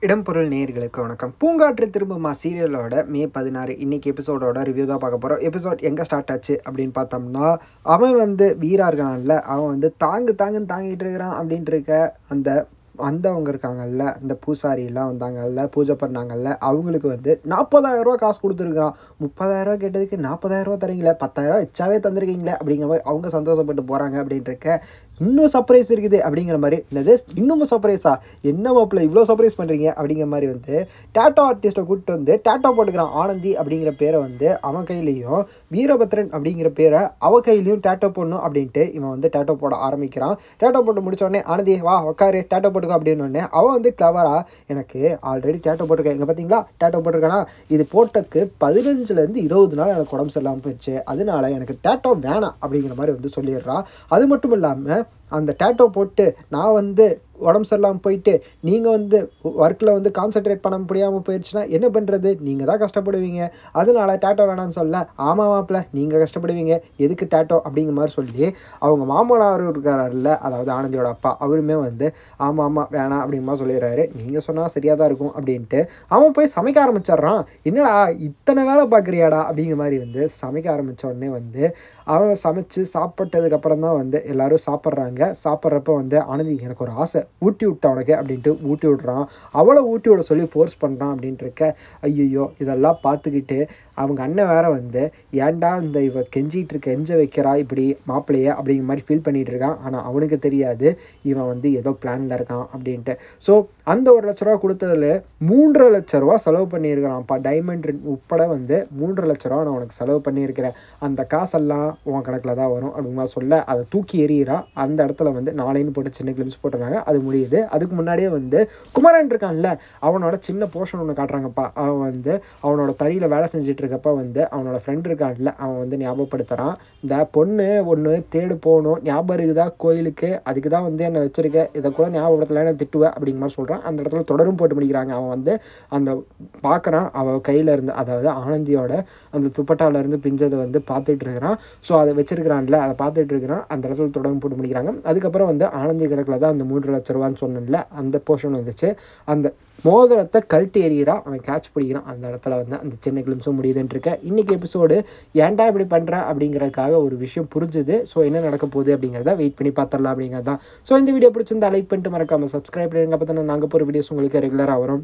இடம்பொருள் நேயர்களுக்கு வணக்கம். பூங்காற்று திரும்புமா சீரியலோட மே 16 இன்னைக்கு எபிசோடோட ரிவ்யூ தான் பார்க்க போகிறோம். எபிசோட் எங்கே ஸ்டார்ட் ஆச்சு அப்படின்னு பார்த்தோம்னா, அவன் வந்து வீரா இருக்கான்ல, அவன் வந்து தாங்குன்னு தாங்கிட்டு இருக்கிறான் அப்படின்ட்டு இருக்க வந்தவங்க இருக்காங்கல்ல, இந்த பூசாரிலாம் வந்தாங்கல்ல, பூஜை பண்ணாங்கல்ல, அவங்களுக்கு வந்து 40,000 காசு கொடுத்துருக்கான். 30,000 கேட்டதுக்கு 40,000 தரீங்களே, 10,000 எச்சாவே தந்துருக்கீங்களே அப்படிங்கிற மாதிரி அவங்க சந்தோஷப்பட்டு போகிறாங்க அப்படின்ட்டு இருக்க. இன்னும் சர்ப்ரைஸ் இருக்குது அப்படிங்கிற மாதிரி, என்னது இன்னும் சர்ப்ரைஸா, என்ன மாப்பிள்ள இவ்வளோ சர்ப்ரைஸ் பண்ணுறீங்க அப்படிங்கிற மாதிரி வந்து டேட்டோ ஆர்டிஸ்ட்டை கூப்பிட்டு வந்து டேட்டோ போட்டுக்கிறான். ஆனந்தி அப்படிங்கிற பேரை வந்து அவன் கையிலையும், வீரபத்ரன் அப்படிங்கிற பேரை அவ கையிலையும் டேட்டோ போடணும் அப்படின்ட்டு இவன் வந்து டேட்டோ போட ஆரம்பிக்கிறான். டேட்டோ போட்டு முடிச்ச உடனே, ஆனந்தி வா உட்காரு டேட்டோ போட்டுக்கோ அப்படின்னு உடனே அவன் வந்து கிளவரா, எனக்கு ஆல்ரெடி டேட்டோ போட்டிருக்கேன், எங்கே பார்த்தீங்களா டேட்டோ போட்டிருக்கேனா, இது போட்டக்கு 15லேருந்து 20 நாள் எனக்கு உடம்பு சரியில்லாமல் போயிடுச்சு, அதனால எனக்கு டேட்டோ வேணாம் அப்படிங்கிற மாதிரி வந்து சொல்லிடுறா. அது மட்டும் இல்லாமல் அந்த டேட்டோ போட்டு நான் வந்து உடம்பு சரியில்லாமல் போயிட்டு நீங்கள் வந்து ஒர்க்கில் வந்து கான்சன்ட்ரேட் பண்ண முடியாமல் போயிடுச்சுன்னா என்ன பண்ணுறது, நீங்கள் தான் கஷ்டப்படுவீங்க, அதனால டேட்டோ வேணான்னு சொல்ல, ஆமாம் மாப்பிள்ள நீங்கள் கஷ்டப்படுவீங்க, எதுக்கு டேட்டோ அப்படிங்கிற மாதிரி சொல்லி அவங்க மாமனார் இருக்கார்ல, அதாவது ஆனந்தியோட அப்பா, அவருமே வந்து ஆமாம் வேணாம் அப்படிங்கிற சொல்லிடுறாரு. நீங்கள் சொன்னால் சரியாக தான் இருக்கும் அப்படின்ட்டு அவன் போய் சமைக்க ஆரம்பிச்சிட்றான். என்னடா இத்தனை வேலை பார்க்குறியாடா அப்படிங்கிற மாதிரி வந்து சமைக்க ஆரம்பித்த உடனே வந்து அவன் சமைச்சு சாப்பிட்டதுக்கப்புறம் தான் வந்து எல்லோரும் சாப்பிட்றாங்க. சாப்பிட்றப்ப வந்து ஆனந்தி எனக்கு ஒரு ஆசை, ஊட்டி விட்ட உனக்கு அப்படின்ட்டு ஊட்டி விட்றான். அவளை ஊட்டி விட சொல்லி ஃபோர்ஸ் பண்ணுறான் அப்படின்ட்டு இருக்க. ஐயோ இதெல்லாம் பார்த்துக்கிட்டு அவங்க அண்ணன் வேற வந்து ஏன்டா இந்த இவ கெஞ்சிகிட்டு இருக்க, கெஞ்ச வைக்கிறா இப்படி மாப்பிள்ளைய அப்படிங்கிற மாதிரி ஃபீல் பண்ணிகிட்டு இருக்கான். ஆனால் அவனுக்கு தெரியாது இவன் வந்து ஏதோ பிளானில் இருக்கான் அப்படின்ட்டு. ஸோ அந்த 1,00,000 ரூபா கொடுத்ததில் 3,00,000 ரூபா செலவு பண்ணியிருக்கிறான்ப்பா. டைமண்ட் உட்பட வந்து 3,00,000 ரூபா நான் உனக்கு செலவு பண்ணியிருக்கிறேன், அந்த காசெல்லாம் உன் கணக்கில் தான் வரும் அப்படிமா சொல்ல அதை தூக்கி எறிகிறா. அந்த இடத்துல வந்து நாளைன்னு போட்டு சின்ன கிளிப்ஸ் போட்டுறாங்க. அது முடியுது. அதுக்கு முன்னாடியே வந்து குமரன் இருக்கான்ல, அவனோட சின்ன போர்ஷன் ஒன்று காட்டுறாங்கப்பா. அவன் வந்து அவனோட தறியில் வேலை செஞ்சுட்டு இருக்கப்ப வந்து அவனோட ஃப்ரெண்ட் இருக்கான்ல, அவன் வந்து ஞாபகப்படுத்துகிறான், இந்த பொண்ணு ஒன்று தேடு போகணும், ஞாபகம் இருக்குதா கோயிலுக்கு, அதுக்கு தான் வந்து என்னை வச்சிருக்கேன், இதை கூட ஞாபகப்படுத்தலை திட்டுவேன் அப்படிங்கிற மாதிரி சொல்கிறான். அந்த இடத்துல தொடரும் போட்டு முடிக்கிறாங்க. அவன் வந்து அந்த பார்க்குறான், அவள் கையில் இருந்து, அதாவது ஆனந்தியோட அந்த துப்பட்டாவிலேருந்து பிஞ்சதை வந்து பார்த்துட்டு இருக்கிறான். ஸோ அதை வச்சிருக்கிறான்ல, அதை பார்த்துட்டு இருக்கிறான். அந்த இடத்துல தொடரும் போட்டு முடிக்கிறாங்க. அதுக்கப்புறம் வந்து ஆனந்தி கணக்கில் தான் அந்த 3,00,000 ரூபான்னு சொன்னேன்ல, அந்த போர்ஷன் வந்துச்சு. அந்த மோதிரத்தை கழட்டி எறிகிறா, அவன் கேட்ச் பிடிக்கிறான். அந்த இடத்துல வந்து அந்த சின்ன கிளிம்ஸும் முடியுதுன்ட்டு இருக்க. இன்றைக்கி எபிசோடு ஏன்டா இப்படி பண்ணுற அப்படிங்கிறதுக்காக ஒரு விஷயம் புரிஞ்சுது. ஸோ என்ன நடக்க போகுது அப்படிங்கிறத வெயிட் பண்ணி பார்த்துடலாம் அப்படிங்கிறது தான். ஸோ இந்த வீடியோ பிடிச்சிருந்தா லைக் பண்ணிட்டு மறக்காமல் சப்ஸ்கிரைப் பண்ணுங்க. அப்போ தானே நாங்கள் போகிற வீடியோஸ் உங்களுக்கு ரெகுலராக வரும்.